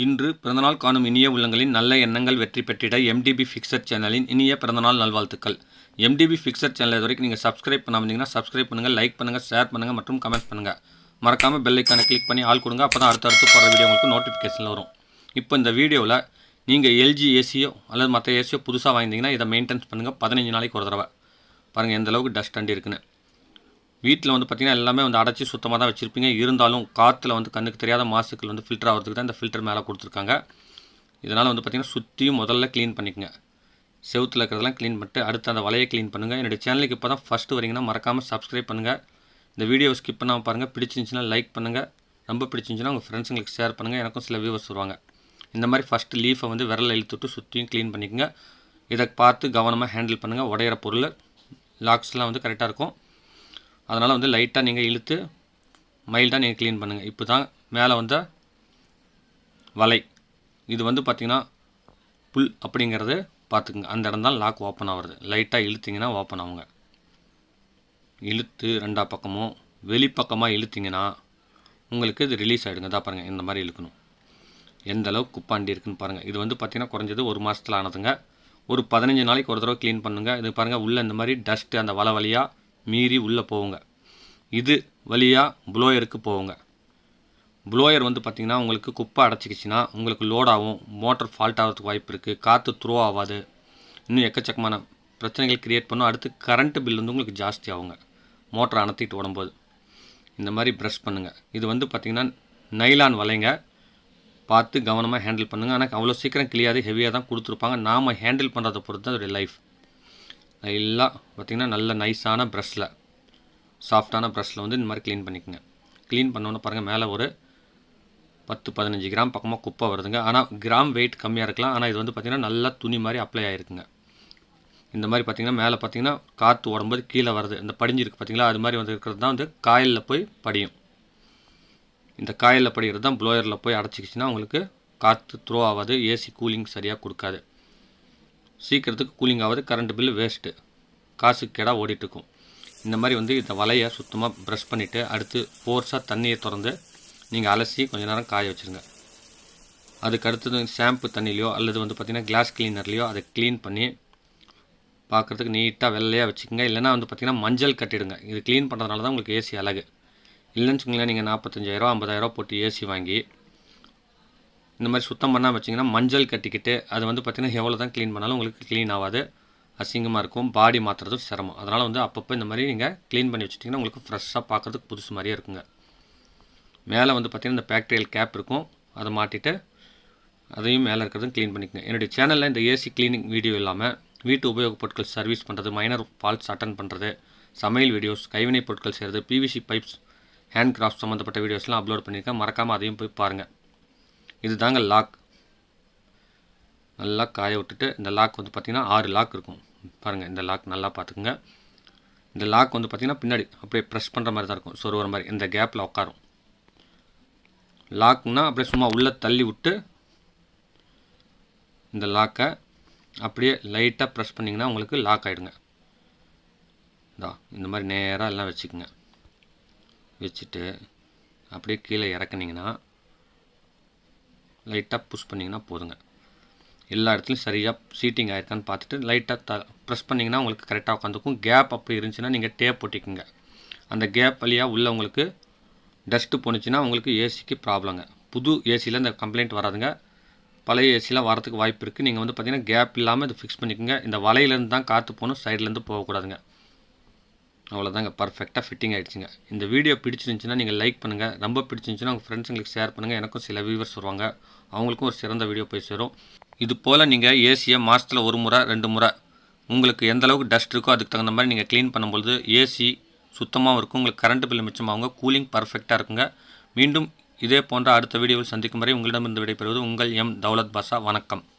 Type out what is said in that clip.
இன்று பிறந்தநாள் காணும் இனிய உள்ளங்களின் நல்ல எண்ணங்கள் வெற்றி பெற்றிட MDBfixer சேனலின் இனிய பிறந்தநாள் நல்வாழ்த்துக்கள். MDBfixer சேனல் இதுவரைக்கும் நீங்கள் சப்ஸ்கிரைப் பண்ணாமல் சப்ஸ்கிரைப் பண்ணுங்கள், லைக் பண்ணுங்கள், ஷேர் பண்ணுங்கள் மற்றும் கமெண்ட் பண்ணுங்கள். மறக்காமல் பெல் ஐக்கானை கிளிக் பண்ணி ஆல் கொடுங்க. அப்போ தான் அடுத்தடுத்து போகிற வீடியோ உங்களுக்கு நோட்டிஃபிகேஷனில் வரும். இப்போ இந்த வீடியோவில் நீங்கள் LG ஏசியோ அல்லது மற்ற ஏசியோ புதுசாக வாங்கினீங்கன்னா இதை மெயின்டெனன்ஸ் பண்ணுங்கள். 15 நாளைக்கு ஒரு தடவை பாருங்கள் எந்த அளவுக்கு டஸ்ட் அண்டி இருக்குன்னு. வீட்டில் பார்த்திங்கன்னா எல்லாமே அடைச்சி சுத்தமாக தான் வச்சுருப்பீங்க. இருந்தாலும் காற்றுல கண்ணுக்கு தெரியாத மாசுக்கள் ஃபில்டர் ஆகிறதுக்கு தான் இந்த ஃபில்டர் மேலே கொடுத்துருக்காங்க. இதனால் பார்த்திங்கன்னா சுற்றியும் முதல்ல க்ளீன் பண்ணிக்கங்க. செவுத்தில் இருக்கிறதெல்லாம் க்ளீன் பண்ணிட்டு அடுத்து அந்த வலையை க்ளீன் பண்ணுங்கள். என்னுடைய சேனலுக்கு இப்போ தான் ஃபஸ்ட்டு வரீங்கன்னா மறக்காமல் சப்ஸ்கிரைப் பண்ணுங்கள். இந்த வீடியோவை ஸ்கிப் பண்ணாமல் பாருங்கள். பிடிச்சிருந்துச்சின்னா லைக் பண்ணுங்கள். ரொம்ப பிடிச்சிருந்துச்சின்னா உங்கள் ஃப்ரெண்ட்ஸுங்களுக்கு ஷேர் பண்ணுங்கள். எனக்கும் சில வியூவர்ஸ் வருவாங்க. இந்த மாதிரி ஃபஸ்ட்டு லீஃபை விரலில் இழுத்துட்டு சுற்றியும் க்ளீன் பண்ணிக்கோங்க. இதை பார்த்து கவனமாக ஹேண்டில் பண்ணுங்கள். உடையிற பொருள் லாக்ஸ்லாம் கரெக்டாக இருக்கும். அதனால் லைட்டாக நீங்கள் இழுத்து மைல்டாக நீங்கள் க்ளீன் பண்ணுங்கள். இப்போ தான் மேலே வலை இது பார்த்திங்கன்னா புல் அப்படிங்கிறது பார்த்துக்குங்க. அந்த இடம் தான் லாக் ஓப்பன் ஆகுறது. லைட்டாக இழுத்திங்கன்னா ஓப்பன் ஆகுங்க. இழுத்து ரெண்டா பக்கமும் வெளிப்பக்கமாக இழுத்திங்கன்னா உங்களுக்கு இது ரிலீஸ் ஆகிடுங்க. தான் பாருங்கள் இந்த மாதிரி இழுக்கணும். எந்த அளவுக்கு குப்பாண்டி இருக்குன்னு பாருங்கள். இது பார்த்திங்கன்னா குறைஞ்சது ஒரு மாதத்தில் ஆனதுங்க. ஒரு 15 நாளைக்கு ஒரு தடவை க்ளீன் பண்ணுங்கள். இது பாருங்கள் உள்ளே இந்த மாதிரி டஸ்ட்டு அந்த வலை வழியாக மீறி உள்ளே போவுங்க. இது வழியாக ப்ளோயருக்கு போவுங்க. ப்ளோயர் பார்த்திங்கன்னா உங்களுக்கு குப்பை அடைச்சிக்கிச்சின்னா உங்களுக்கு லோடாகும், மோட்டர் ஃபால்ட் ஆகிறதுக்கு வாய்ப்பு இருக்குது, காற்று த்ரோ ஆகாது, இன்னும் எக்கச்சக்கமான பிரச்சனைகள் க்ரியேட் பண்ணும். அடுத்து கரண்ட்டு பில் உங்களுக்கு ஜாஸ்தி ஆகுங்க மோட்டரை அணைத்திட்டு ஓடும்போது. இந்த மாதிரி ப்ரஷ் பண்ணுங்கள். இது பார்த்திங்கன்னா நைலான் வலைங்க. பார்த்து கவனமாக ஹேண்டில் பண்ணுங்கள். ஆனால் அவ்வளோ சீக்கிரம் கிளியாது, ஹெவியாக தான் கொடுத்துருப்பாங்க. நாம் ஹேண்டில் பண்ணுறதை பொறுத்து தான் அதோடைய லைஃப். எல்லாம் பார்த்திங்கன்னா நல்ல நைஸான ப்ரஷ்ஷில், சாஃப்டான ப்ரஷ்ஷில் இந்த மாதிரி க்ளீன் பண்ணிக்கோங்க. க்ளீன் பண்ணோன்னு பாருங்கள் மேலே ஒரு 10-15 கிராம் பக்கமாக குப்பை வருதுங்க. ஆனால் கிராம் வெயிட் கம்மியாக இருக்கலாம். ஆனால் இது பார்த்திங்கன்னா நல்லா துணி மாதிரி அப்ளை ஆகிருக்குங்க. இந்த மாதிரி பார்த்திங்கன்னா மேலே பார்த்திங்கன்னா காற்று ஓடும்போது கீழே வருது. இந்த படிஞ்சிருக்கு பார்த்திங்களா, அது மாதிரி இருக்கிறது தான் காயிலில் போய் படியும். இந்த காயிலில் படிக்கிறது தான் ப்ளோயரில் போய் அடைச்சிக்கிச்சின்னா உங்களுக்கு காற்று த்ரோ ஆகாது, ஏசி கூலிங் சரியாக கொடுக்காது, சீக்கிரத்துக்கு கூலிங் ஆகாது, கரண்ட் பில்லு வேஸ்ட்டு, காசுக்கு கேடாக ஓடிட்டுருக்கும். இந்த மாதிரி இந்த வலையை சுத்தமாக ப்ரஷ் பண்ணிவிட்டு அடுத்து ஃபோர்ஸாக தண்ணியை திறந்து நீங்கள் அலசி கொஞ்சம் நேரம் காய வச்சுருங்க. அதுக்கு அடுத்தது ஷாம்பு தண்ணிலையோ அல்லது பார்த்திங்கன்னா கிளாஸ் கிளீனர்லையோ அதை க்ளீன் பண்ணி பார்க்குறதுக்கு நீட்டாக வெள்ளையாக வச்சுக்கோங்க. இல்லைனா பார்த்திங்கன்னா மஞ்சள் கட்டிடுங்க. இது க்ளீன் பண்ணுறதுனால தான் உங்களுக்கு ஏசி அழகு. இல்லைன்னு வச்சுக்கோங்களேன், நீங்கள் 45,000 50,000 போட்டு ஏசி வாங்கி இந்த மாதிரி சுத்தம் பண்ணால் வச்சிங்கன்னா மஞ்சள் கட்டிக்கிட்டு அது பார்த்திங்கன்னா எவ்வளோ தான் க்ளீன் பண்ணாலும் உங்களுக்கு க்ளீன் ஆகாது, அசிங்கமாக இருக்கும், பாடி மாற்றுறதும் சிரமம். அதனால் அப்பப்போ இந்த மாதிரி நீங்கள் க்ளீன் பண்ணி வச்சுட்டிங்கன்னா உங்களுக்கு ஃப்ரெஷ்ஷாக பார்க்குறதுக்கு புதுசு மாதிரியே இருக்குங்க. மேலே பார்த்திங்கன்னா இந்த பேக்டீரியல் கேப் இருக்கும், அதை மாட்டிட்டு அதையும் மேலே இருக்கிறதும் க்ளீன் பண்ணிக்கோங்க. என்னுடைய சேனலில் இந்த ஏசி க்ளீனிங் வீடியோ இல்லாமல் வீட்டு உபயோகப் பொருட்கள் சர்வீஸ் பண்ணுறது, மைனர் ஃபால்ட்ஸ் அட்டன் பண்ணுறது, சமையல் வீடியோஸ், கைவினை பொருட்கள் செய்கிறது, PVC பைப்ஸ், ஹேண்ட் கிராஃப்ட் சம்மந்தப்பட்ட வீடியோஸ்லாம் அப்லோட் பண்ணியிருக்கேன். மறக்காமல் அதையும் போய் பாருங்கள். இது தாங்க லாக். நல்லா காய விட்டுட்டு இந்த லாக் பார்த்திங்கன்னா 6 லாக் இருக்கும் பாருங்கள். இந்த லாக் நல்லா பார்த்துக்குங்க. இந்த லாக் பார்த்திங்கன்னா பின்னாடி அப்படியே ப்ரெஸ் பண்ணுற மாதிரி தான் இருக்கும், சொருகிற மாதிரி இந்த கேப்பில் உட்காரும். லாக்னா அப்படியே சும்மா உள்ளே தள்ளி விட்டு இந்த லாக்கை அப்படியே லைட்டாக ப்ரெஸ் பண்ணிங்கன்னா உங்களுக்கு லாக் ஆகிடுங்க. இந்த மாதிரி நேராக எல்லாம் வச்சுக்கோங்க. வச்சுட்டு அப்படியே கீழே இறக்குனிங்கன்னா லைட்டாக புஷ் பண்ணிங்கன்னா போதுங்க. எல்லா இடத்துலையும் சரியாக சீட்டிங் ஆகிருக்கான்னு பார்த்துட்டு லைட்டாக ப்ரெஸ் பண்ணிங்கன்னா உங்களுக்கு கரெக்டாக உட்காந்துக்கும். கேப் அப்படி இருந்துச்சுன்னா நீங்கள் டேப் போட்டிக்குங்க. அந்த கேப் வழியாக உள்ளே உங்களுக்கு டஸ்ட்டு போணுச்சுன்னா உங்களுக்கு ஏசிக்கு ப்ராப்ளங்க. புது ஏசியில் இந்த கம்ப்ளைண்ட் வராதுங்க. பழைய ஏசியில் வரதுக்கு வாய்ப்பு இருக்குது. நீங்கள் பார்த்திங்கன்னா கேப் இல்லாமல் இது ஃபிக்ஸ் பண்ணிக்கோங்க. இந்த வலையிலேருந்து தான் காற்று போகணும், சைட்லேருந்து போகக்கூடாதுங்க. அவ்வளோதாங்க, பர்ஃபெக்டாக ஃபிட்டிங் ஆகிடுச்சிங்க. இந்த வீடியோ பிடிச்சிருந்துச்சின்னா நீங்கள் லைக் பண்ணுங்கள். ரொம்ப பிடிச்சிருந்துச்சின்னா உங்கள் ஃப்ரெண்ட்ஸுங்களுக்கு ஷேர் பண்ணுங்கள். எனக்கும் சில வியூவர்ஸ் வருவாங்க, அவங்களுக்கும் ஒரு சிறந்த வீடியோ போய் சேரும். இது போல் நீங்கள் ஏசியை மாதத்தில் 1 முறை 2 முறை உங்களுக்கு எந்த அளவுக்கு டஸ்ட் இருக்கோ அதுக்கு தகுந்த மாதிரி நீங்கள் க்ளீன் பண்ணும்பொழுது ஏசி சுத்தமாகவும் இருக்கும், உங்களுக்கு கரண்ட் பில் மிச்சமாகுங்க, கூலிங் பர்ஃபெக்டாக இருக்குங்க. மீண்டும் இதே போன்ற அடுத்த வீடியோவில் சந்திக்கும் வரை உங்களிடமிருந்து விடைபெறுவது உங்கள் M. தௌலத் பாஷா. வணக்கம்.